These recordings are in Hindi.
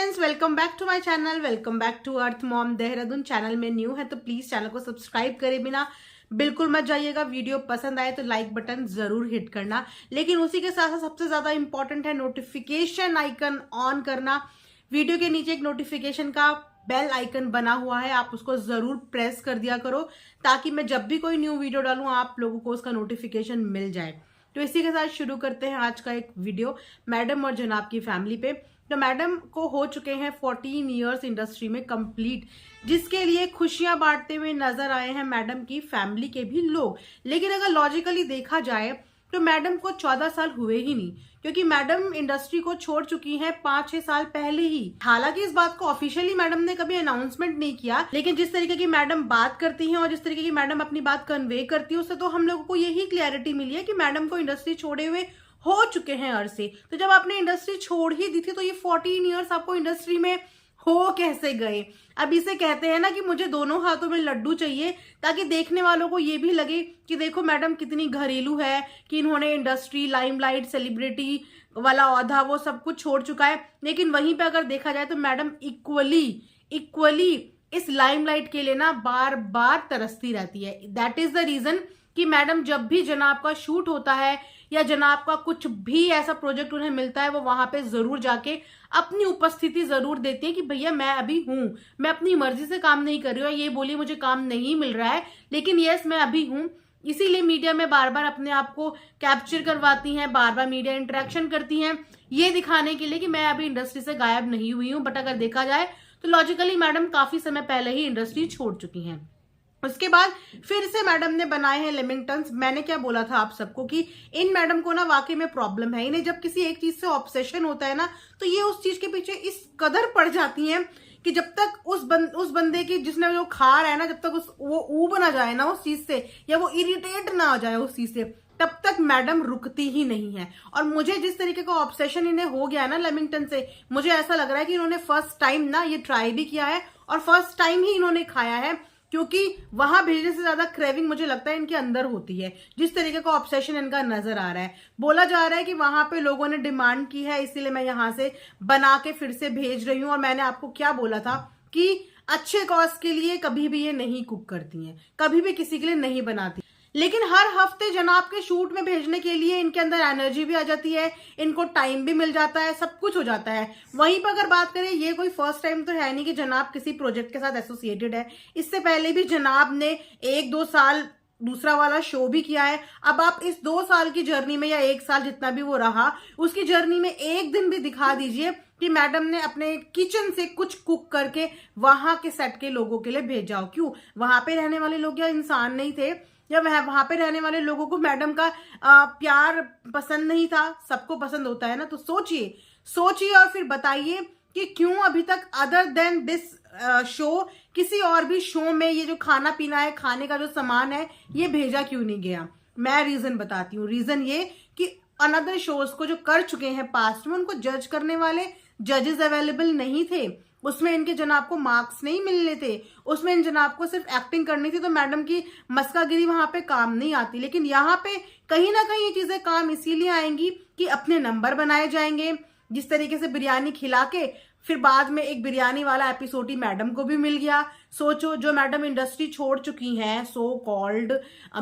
Friends, welcome back to my channel. Welcome back to Earth Mom Dehradun. Channel में न्यू है तो प्लीज चैनल को सब्सक्राइब करे बिना बिल्कुल मत जाइएगा। वीडियो पसंद आए तो लाइक बटन जरूर हिट करना, लेकिन उसी के साथ साथ सबसे ज्यादा इंपॉर्टेंट है नोटिफिकेशन आइकन ऑन करना। वीडियो के नीचे एक नोटिफिकेशन का बेल आइकन बना हुआ है, आप उसको जरूर प्रेस कर दिया करो ताकि मैं जब भी कोई न्यू वीडियो डालूं आप लोगों को उसका नोटिफिकेशन मिल जाए। तो इसी के साथ शुरू करते हैं आज का एक वीडियो मैडम और जनाब की फैमिली पे। तो मैडम को हो चुके हैं 14 इयर्स इंडस्ट्री में कंप्लीट, जिसके लिए खुशियां बांटते हुए नजर आए हैं मैडम की फैमिली के भी लोग। लेकिन अगर लॉजिकली देखा जाए तो मैडम को 14 साल हुए ही नहीं, क्योंकि मैडम इंडस्ट्री को छोड़ चुकी हैं 5-6 साल पहले ही। हालांकि इस बात को ऑफिशियली मैडम ने कभी अनाउंसमेंट नहीं किया, लेकिन जिस तरीके की मैडम बात करती हैं और जिस तरीके की मैडम अपनी बात कन्वे करती है उससे तो हम लोगों को यही क्लैरिटी मिली है कि मैडम को इंडस्ट्री छोड़े हुए हो चुके हैं अरसे। तो जब आपने इंडस्ट्री छोड़ ही दी थी तो ये 14 इयर्स आपको इंडस्ट्री में हो कैसे गए? अब इसे कहते हैं ना कि मुझे दोनों हाथों में लड्डू चाहिए, ताकि देखने वालों को ये भी लगे कि देखो मैडम कितनी घरेलू है, कि इन्होंने इंडस्ट्री, लाइमलाइट, सेलिब्रिटी वाला औहदा वो सब कुछ छोड़ चुका है। लेकिन वहीं पे अगर देखा जाए तो मैडम इक्वली इस लाइमलाइट के लिए ना बार बार तरसती रहती है। दैट इज द रीजन कि मैडम जब भी जनाब का शूट होता है या जनाब का कुछ भी ऐसा प्रोजेक्ट उन्हें मिलता है वो वहां पे जरूर जाके अपनी उपस्थिति जरूर देती है कि भैया मैं अभी हूं, मैं अपनी मर्जी से काम नहीं कर रही हूँ, ये बोलिए मुझे काम नहीं मिल रहा है लेकिन यस मैं अभी हूं। इसीलिए मीडिया में बार बार अपने आप को कैप्चर करवाती हैं, बार बार मीडिया इंटरेक्शन करती हैं, ये दिखाने के लिए कि मैं अभी इंडस्ट्री से गायब नहीं हुई हूं। बट अगर देखा जाए तो लॉजिकली मैडम काफी समय पहले ही इंडस्ट्री छोड़ चुकी हैं। उसके बाद फिर से मैडम ने बनाए हैं लेमिंगटन्स। मैंने क्या बोला था आप सबको कि इन मैडम को ना वाकई में प्रॉब्लम है। इन्हें जब किसी एक चीज से ऑब्सेशन होता है ना तो ये उस चीज के पीछे इस कदर पड़ जाती हैं कि जब तक उस बंदे की जिसने जो खा रहा है ना, जब तक वो ऊब ना जाए ना उस चीज से, या वो इरिटेट ना हो जाए उस चीज से, तब तक मैडम रुकती ही नहीं है। और मुझे जिस तरीके का ऑब्सेशन इन्हें हो गया है ना लेमिंगटन से, मुझे ऐसा लग रहा है कि इन्होंने फर्स्ट टाइम ना ये ट्राई भी किया है और फर्स्ट टाइम ही इन्होंने खाया है, क्योंकि वहां भेजने से ज्यादा क्रेविंग मुझे लगता है इनके अंदर होती है। जिस तरीके का ऑब्सेशन इनका नजर आ रहा है, बोला जा रहा है कि वहां पे लोगों ने डिमांड की है इसीलिए मैं यहां से बना के फिर से भेज रही हूं। और मैंने आपको क्या बोला था कि अच्छे कॉज के लिए कभी भी ये नहीं कुक करती हैं, कभी भी किसी के लिए नहीं बनाती, लेकिन हर हफ्ते जनाब के शूट में भेजने के लिए इनके अंदर एनर्जी भी आ जाती है, इनको टाइम भी मिल जाता है, सब कुछ हो जाता है। वहीं पर अगर बात करें, ये कोई फर्स्ट टाइम तो है नहीं कि जनाब किसी प्रोजेक्ट के साथ एसोसिएटेड है। इससे पहले भी जनाब ने 1-2 साल दूसरा वाला शो भी किया है। अब आप इस 2 साल की जर्नी में या 1 साल जितना भी वो रहा उसकी जर्नी में एक दिन भी दिखा दीजिए कि मैडम ने अपने किचन से कुछ कुक करके वहां के सेट के लोगों के लिए भेजा हो। क्यों? वहां पे रहने वाले लोग या इंसान नहीं थे, या वहां पे रहने वाले लोगों को मैडम का प्यार पसंद नहीं था? सबको पसंद होता है ना। तो सोचिए और फिर बताइए कि क्यों अभी तक अदर देन दिस शो किसी और भी शो में ये जो खाना पीना है, खाने का जो सामान है, ये भेजा क्यों नहीं गया? मैं रीजन बताती हूँ। रीजन ये कि अनदर शोज को जो कर चुके हैं पास्ट में, उनको जज करने वाले जजेस अवेलेबल नहीं थे। उसमें इनके जनाब को मार्क्स नहीं मिलने थे, उसमें इन जनाब को सिर्फ एक्टिंग करनी थी। तो मैडम की मस्कागिरी वहां पे काम नहीं आती। लेकिन यहाँ पे कहीं ना कहीं ये चीजें काम इसीलिए आएंगी कि अपने नंबर बनाए जाएंगे। जिस तरीके से बिरयानी खिला के फिर बाद में एक बिरयानी वाला एपिसोड ही मैडम को भी मिल गया। सोचो, जो मैडम इंडस्ट्री छोड़ चुकी हैं, सो कॉल्ड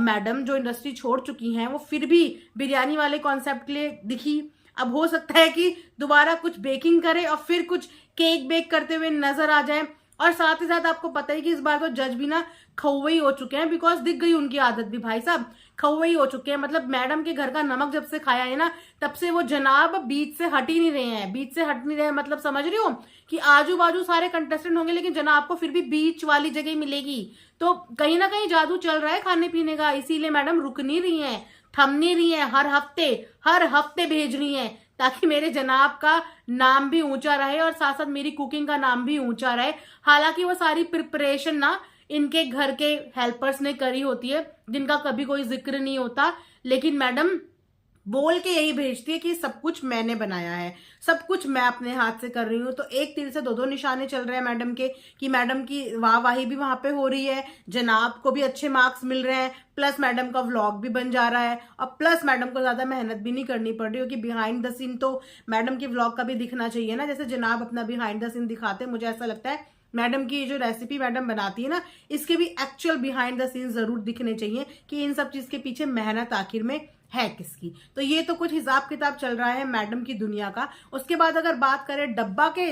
मैडम जो इंडस्ट्री छोड़ चुकी हैं, वो फिर भी बिरयानी वाले कॉन्सेप्ट के लिए दिखी। अब हो सकता है कि दोबारा कुछ बेकिंग करे और फिर कुछ केक बेक करते हुए नजर आ जाए। और साथ ही साथ आपको पता है कि इस बार तो जज भी ना खौवई हो चुके हैं, बिकॉज दिख गई उनकी आदत भी। भाई साहब खौवई हो चुके हैं, मतलब मैडम के घर का नमक जब से खाया है ना तब से वो जनाब बीच से हट ही नहीं रहे हैं। बीच से हट नहीं रहे हैं मतलब समझ रही हो कि आजू बाजू सारे कंटेस्टेंट होंगे लेकिन जनाब को फिर भी बीच वाली जगह मिलेगी। तो कहीं ना कहीं जादू चल रहा है खाने पीने का, इसीलिए मैडम रुक नहीं रही है, थम नहीं रही है, हर हफ्ते भेज रही है ताकि मेरे जनाब का नाम भी ऊंचा रहे और साथ साथ मेरी कुकिंग का नाम भी ऊंचा रहे। हालांकि वो सारी प्रिपरेशन ना इनके घर के हेल्पर्स ने करी होती है जिनका कभी कोई जिक्र नहीं होता, लेकिन मैडम बोल के यही भेजती है कि सब कुछ मैंने बनाया है, सब कुछ मैं अपने हाथ से कर रही हूँ। तो एक तीर से दो निशाने चल रहे हैं मैडम के, कि मैडम की वाहवाही भी वहां पे हो रही है, जनाब को भी अच्छे मार्क्स मिल रहे हैं, प्लस मैडम का व्लॉग भी बन जा रहा है, और प्लस मैडम को ज्यादा मेहनत भी नहीं करनी पड़ रही, क्योंकि बिहाइंड द सीन तो मैडम के व्लॉग का भी दिखना चाहिए ना। जैसे जनाब अपना बिहाइंड द सीन दिखाते हैं, मुझे ऐसा लगता है मैडम की जो रेसिपी मैडम बनाती है ना, इसके भी एक्चुअल बिहाइंड द सीन जरूर दिखने चाहिए कि इन सब चीज के पीछे मेहनत आखिर में है किसकी। तो ये तो कुछ हिसाब किताब चल रहा है मैडम की दुनिया का। उसके बाद अगर बात करें डब्बा के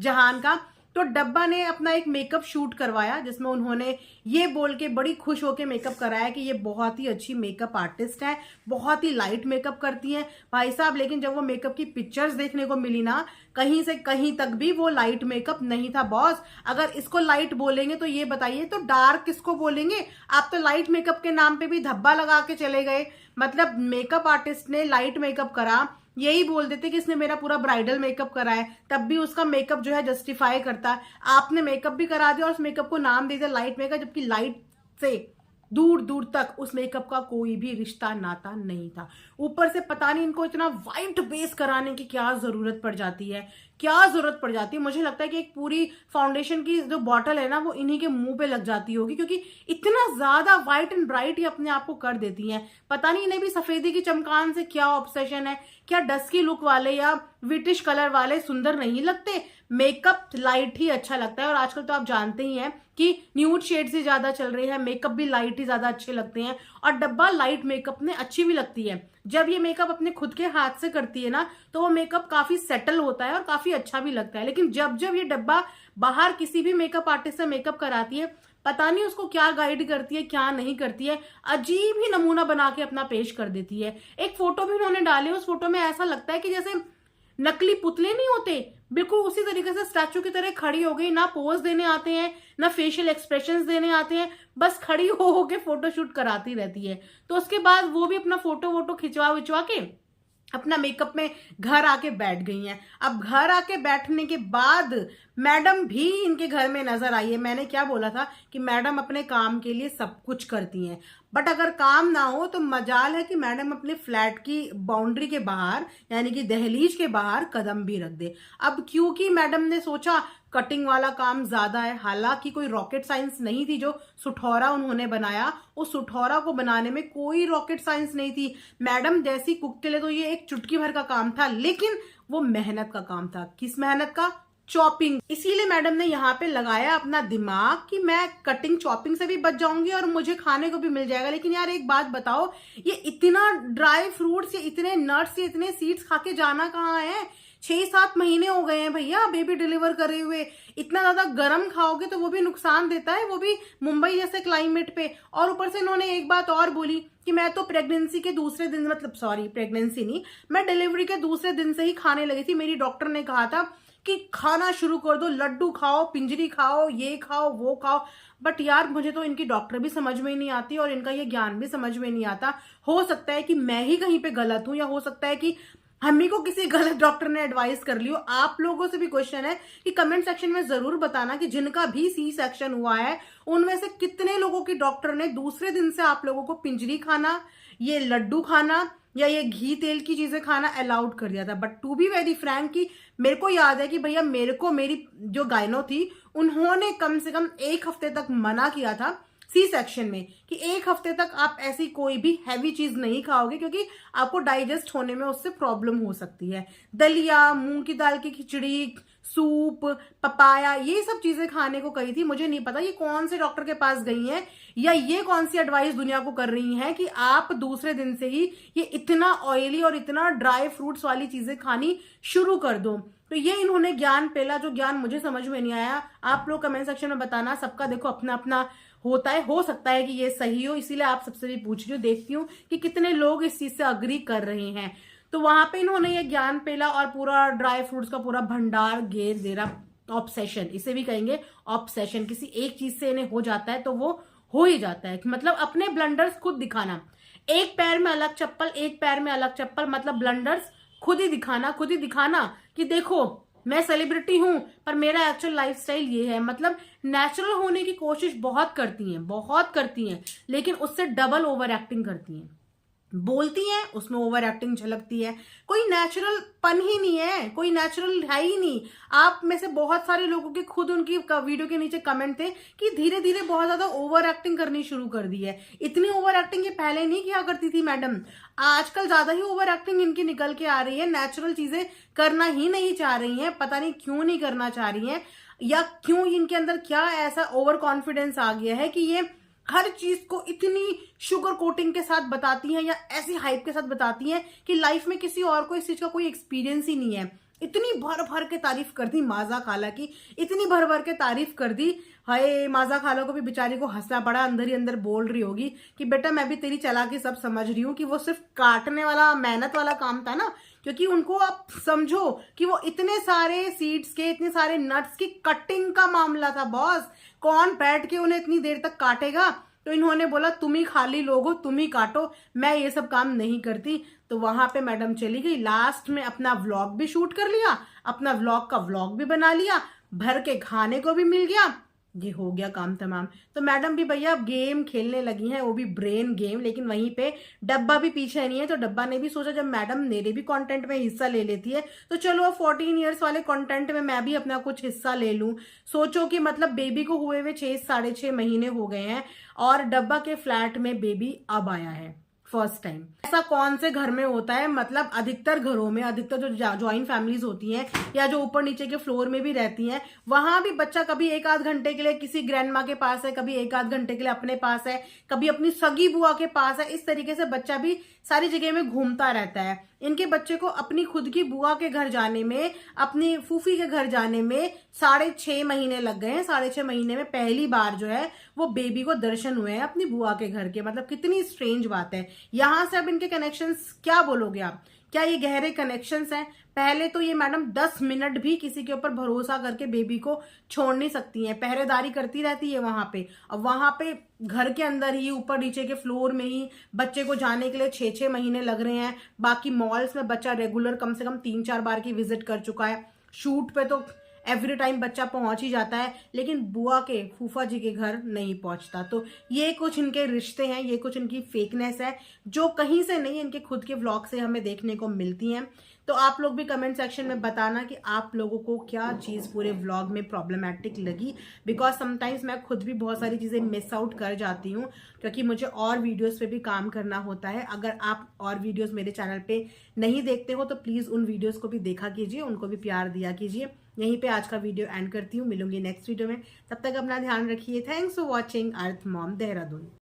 जहान का, तो डब्बा ने अपना एक मेकअप शूट करवाया, जिसमें उन्होंने ये बोल के बड़ी खुश होके मेकअप कराया कि ये बहुत ही अच्छी मेकअप आर्टिस्ट है, बहुत ही लाइट मेकअप करती हैं भाई साहब। लेकिन जब वो मेकअप की पिक्चर्स देखने को मिली ना, कहीं से कहीं तक भी वो लाइट मेकअप नहीं था बॉस। अगर इसको लाइट बोलेंगे तो ये बताइए तो डार्क किसको बोलेंगे? आप तो लाइट मेकअप के नाम पे भी धब्बा लगा के चले गए। मतलब मेकअप आर्टिस्ट ने लाइट मेकअप करा, यही बोल देते कि इसने मेरा पूरा ब्राइडल मेकअप करा है, तब भी उसका मेकअप जो है जस्टिफाई करता है। आपने मेकअप भी करा दिया और उस मेकअप को नाम दे दिया लाइट मेकअप, जबकि लाइट से दूर दूर तक उस मेकअप का कोई भी रिश्ता नाता नहीं था। ऊपर से पता नहीं इनको इतना वाइट बेस कराने की क्या जरूरत पड़ जाती है, क्या जरूरत पड़ जाती है। मुझे लगता है कि एक पूरी फाउंडेशन की जो बॉटल है ना, वो इन्हीं के मुंह पे लग जाती होगी, क्योंकि इतना ज्यादा व्हाइट एंड ब्राइट ही अपने आप को कर देती हैं। पता नहीं इन्हें भी सफेदी की चमकान से क्या ऑब्सेशन है। क्या डस्की लुक वाले या विटिश कलर वाले सुंदर नहीं लगते? मेकअप लाइट ही अच्छा लगता है। और आजकल तो आप जानते ही हैं कि न्यूड शेड्स ही ज्यादा चल रही है, मेकअप भी लाइट ही ज्यादा अच्छे लगते हैं, और डब्बा लाइट मेकअप में अच्छी भी लगती है। जब ये मेकअप अपने खुद के हाथ से करती है ना, तो वो मेकअप काफी सेटल होता है और काफी अच्छा भी लगता है। लेकिन जब जब ये डब्बा बाहर किसी भी मेकअप आर्टिस्ट से मेकअप कराती है, पता नहीं उसको क्या गाइड करती है, क्या नहीं करती है, अजीब ही नमूना बना के अपना पेश कर देती है। एक फोटो भी उन्होंने डाली, उस फोटो में ऐसा लगता है कि जैसे नकली पुतले नहीं होते, बिल्कुल उसी तरीके से स्टैचू की तरह खड़ी हो गई। ना पोज देने आते हैं, ना फेशियल एक्सप्रेशंस देने आते हैं, बस खड़ी हो के फोटोशूट कराती रहती है। तो उसके बाद वो भी अपना फोटो वोटो खिंचवा विचवा के अपना मेकअप में घर आके बैठ गई हैं। अब घर आके बैठने के बाद मैडम भी इनके घर में नजर आई है। मैंने क्या बोला था कि मैडम अपने काम के लिए सब कुछ करती हैं, बट अगर काम ना हो तो मजाल है कि मैडम अपने फ्लैट की बाउंड्री के बाहर, यानी कि दहलीज के बाहर कदम भी रख दे। अब क्योंकि मैडम ने सोचा कटिंग वाला काम ज्यादा है, हालांकि कोई रॉकेट साइंस नहीं थी जो सुठौरा उन्होंने बनाया, उस सुठौरा को बनाने में कोई रॉकेट साइंस नहीं थी। मैडम जैसी कुक के लिए तो ये एक चुटकी भर का काम था, लेकिन वो मेहनत का काम था। किस मेहनत का? चॉपिंग। इसीलिए मैडम ने यहाँ पे लगाया अपना दिमाग कि मैं कटिंग चॉपिंग से भी बच जाऊंगी और मुझे खाने को भी मिल जाएगा। लेकिन यार एक बात बताओ, ये इतना ड्राई फ्रूट्स, ये इतने नट्स, ये इतने सीड्स खा के जाना कहाँ है? 6-7 महीने हो गए हैं भैया बेबी डिलीवर करे हुए। इतना ज्यादा गर्म खाओगे तो वो भी नुकसान देता है, वो भी मुंबई जैसे क्लाइमेट पे। और ऊपर से इन्होंने एक बात और बोली कि मैं तो प्रेगनेंसी के दूसरे दिन, मतलब सॉरी प्रेगनेंसी नहीं, मैं डिलीवरी के दूसरे दिन से ही खाने लगी थी। मेरी डॉक्टर ने कहा था कि खाना शुरू कर दो, लड्डू खाओ, पिंजरी खाओ, ये खाओ, वो खाओ। बट यार मुझे तो इनकी डॉक्टर भी समझ में नहीं आती और इनका ये ज्ञान भी समझ में नहीं आता। हो सकता है कि मैं ही कहीं पे गलत हूं, या हो सकता है कि हम ही को किसी गलत डॉक्टर ने एडवाइस कर ली हो। आप लोगों से भी क्वेश्चन है कि कमेंट सेक्शन में जरूर बताना कि जिनका भी सी सेक्शन हुआ है उनमें से कितने लोगों की डॉक्टर ने दूसरे दिन से आप लोगों को पिंजरी खाना, ये लड्डू खाना या ये घी तेल की चीजें खाना अलाउड कर दिया था। But to be very frank कि मेरे को याद है कि भैया मेरी जो गायनो थी उन्होंने कम से कम 1 हफ्ते तक मना किया था सी सेक्शन में कि 1 हफ्ते तक आप ऐसी कोई भी हैवी चीज नहीं खाओगे, क्योंकि आपको डाइजेस्ट होने में उससे प्रॉब्लम हो सकती है। दलिया, मूंग की दाल की खिचड़ी, सूप, पपाया, ये सब चीजें खाने को कही थी। मुझे नहीं पता ये कौन से डॉक्टर के पास गई हैं या ये कौन सी एडवाइस दुनिया को कर रही हैं कि आप दूसरे दिन से ही ये इतना ऑयली और इतना ड्राई फ्रूट्स वाली चीजें खानी शुरू कर दो। तो ये इन्होंने ज्ञान पेला, जो ज्ञान मुझे समझ में नहीं आया। आप लोग कमेंट सेक्शन में बताना। सबका देखो अपना अपना होता है, हो सकता है कि ये सही हो, इसीलिए आप सबसे भी पूछ रही हूँ, देखती हूँ कि कितने लोग इस चीज से अग्री कर रहे हैं। तो वहां पे इन्होंने ये ज्ञान पेला और पूरा ड्राई फ्रूट्स का पूरा भंडार घेर दे रहा। ऑब्सेशन इसे भी कहेंगे, ऑब्सेशन। किसी एक चीज से इन्हें हो जाता है तो वो हो ही जाता है। मतलब अपने ब्लंडर्स खुद दिखाना, एक पैर में अलग चप्पल, एक पैर में अलग चप्पल, मतलब ब्लंडर्स खुद ही दिखाना कि देखो मैं सेलिब्रिटी हूं पर मेरा एक्चुअल लाइफस्टाइल ये है। मतलब नेचुरल होने की कोशिश बहुत करती हैं, लेकिन उससे डबल ओवर एक्टिंग करती हैं। बोलती हैं उसमें ओवर एक्टिंग झलकती है, कोई नेचुरल पन ही नहीं है, कोई नेचुरल है ही नहीं। आप में से बहुत सारे लोगों के खुद उनकी वीडियो के नीचे कमेंट थे कि धीरे धीरे बहुत ज्यादा ओवर एक्टिंग करनी शुरू कर दी है। इतनी ओवर एक्टिंग ये पहले नहीं किया करती थी मैडम, आजकल ज्यादा ही ओवर एक्टिंग इनकी निकल के आ रही है। नेचुरल चीजें करना ही नहीं चाह रही हैं, पता नहीं क्यों नहीं करना चाह रही हैं, या क्यों इनके अंदर क्या ऐसा ओवर कॉन्फिडेंस आ गया है कि ये हर चीज को इतनी शुगर कोटिंग के साथ बताती हैं या ऐसी हाइप के साथ बताती हैं कि लाइफ में किसी और को इस चीज का कोई एक्सपीरियंस ही नहीं है। इतनी भर भर के तारीफ कर दी माजा खाला की, इतनी भर भर के तारीफ कर दी। हाय, माजा खाला को भी बेचारी को हंसना पड़ा, अंदर ही अंदर बोल रही होगी कि बेटा मैं भी तेरी चालाकी सब समझ रही हूँ कि वो सिर्फ काटने वाला मेहनत वाला काम था ना, क्योंकि उनको आप समझो कि वो इतने सारे सीड्स के, इतने सारे नट्स की कटिंग का मामला था बॉस। कौन बैठ के उन्हें इतनी देर तक काटेगा? तो इन्होंने बोला तुम ही खाली लोग हो, तुम ही काटो, मैं ये सब काम नहीं करती। तो वहां पे मैडम चली गई, लास्ट में अपना व्लॉग भी शूट कर लिया, अपना व्लॉग का व्लॉग भी बना लिया, भर के खाने को भी मिल गया, ये हो गया काम तमाम। तो मैडम भी भैया अब गेम खेलने लगी हैं, वो भी ब्रेन गेम, लेकिन वहीं पे डब्बा भी पीछे नहीं है। तो डब्बा ने भी सोचा जब मैडम मेरे भी कंटेंट में हिस्सा ले लेती है तो चलो अब 14 ईयर्स वाले कंटेंट में मैं भी अपना कुछ हिस्सा ले लूं। सोचो कि मतलब बेबी को हुए हुए 6-6.5 महीने हो गए हैं और डब्बा के फ्लैट में बेबी अब आया है फर्स्ट टाइम। ऐसा कौन से घर में होता है? मतलब अधिकतर घरों में, अधिकतर जो ज्वाइंट फैमिलीज होती हैं या जो ऊपर नीचे के फ्लोर में भी रहती हैं, वहां भी बच्चा कभी 1-8 घंटे के लिए किसी ग्रैंड माँ के पास है, कभी 1-8 घंटे के लिए अपने पास है, कभी अपनी सगी बुआ के पास है। इस तरीके से बच्चा भी सारी जगह में घूमता रहता है। इनके बच्चे को अपनी खुद की बुआ के घर जाने में, अपनी फूफी के घर जाने में 6.5 महीने लग गए हैं। 6.5 महीने में पहली बार जो है वो बेबी को दर्शन हुए हैं अपनी बुआ के घर के। मतलब कितनी स्ट्रेंज बात है। यहां से अब इनके कनेक्शंस क्या बोलोगे आप? क्या ये गहरे कनेक्शंस हैं? पहले तो ये मैडम 10 मिनट भी किसी के ऊपर भरोसा करके बेबी को छोड़ नहीं सकती हैं, पहरेदारी करती रहती है वहां पे। अब वहां पे घर के अंदर ही ऊपर नीचे के फ्लोर में ही बच्चे को जाने के लिए 6-6 महीने लग रहे हैं। बाकी मॉल्स में बच्चा रेगुलर कम से कम 3-4 बार की विजिट कर चुका है। शूट पे तो एवरी टाइम बच्चा पहुंच ही जाता है, लेकिन बुआ के, फूफा जी के घर नहीं पहुंचता। तो ये कुछ इनके रिश्ते हैं, ये कुछ इनकी फेकनेस है जो कहीं से नहीं, इनके खुद के व्लॉग से हमें देखने को मिलती हैं। तो आप लोग भी कमेंट सेक्शन में बताना कि आप लोगों को क्या चीज़ पूरे व्लॉग में प्रॉब्लमैटिक लगी। बिकॉज समटाइम्स मैं खुद भी बहुत सारी चीज़ें मिस आउट कर जाती हूँ, क्योंकि मुझे और वीडियोस पे भी काम करना होता है। अगर आप और वीडियोस मेरे चैनल पे नहीं देखते हो तो प्लीज़ उन वीडियोस को भी देखा कीजिए, उनको भी प्यार दिया कीजिए। यहीं पे आज का वीडियो एंड करती हूँ, मिलूंगी नेक्स्ट वीडियो में। तब तक अपना ध्यान रखिए। Thanks for watching earth Mom Dehradun.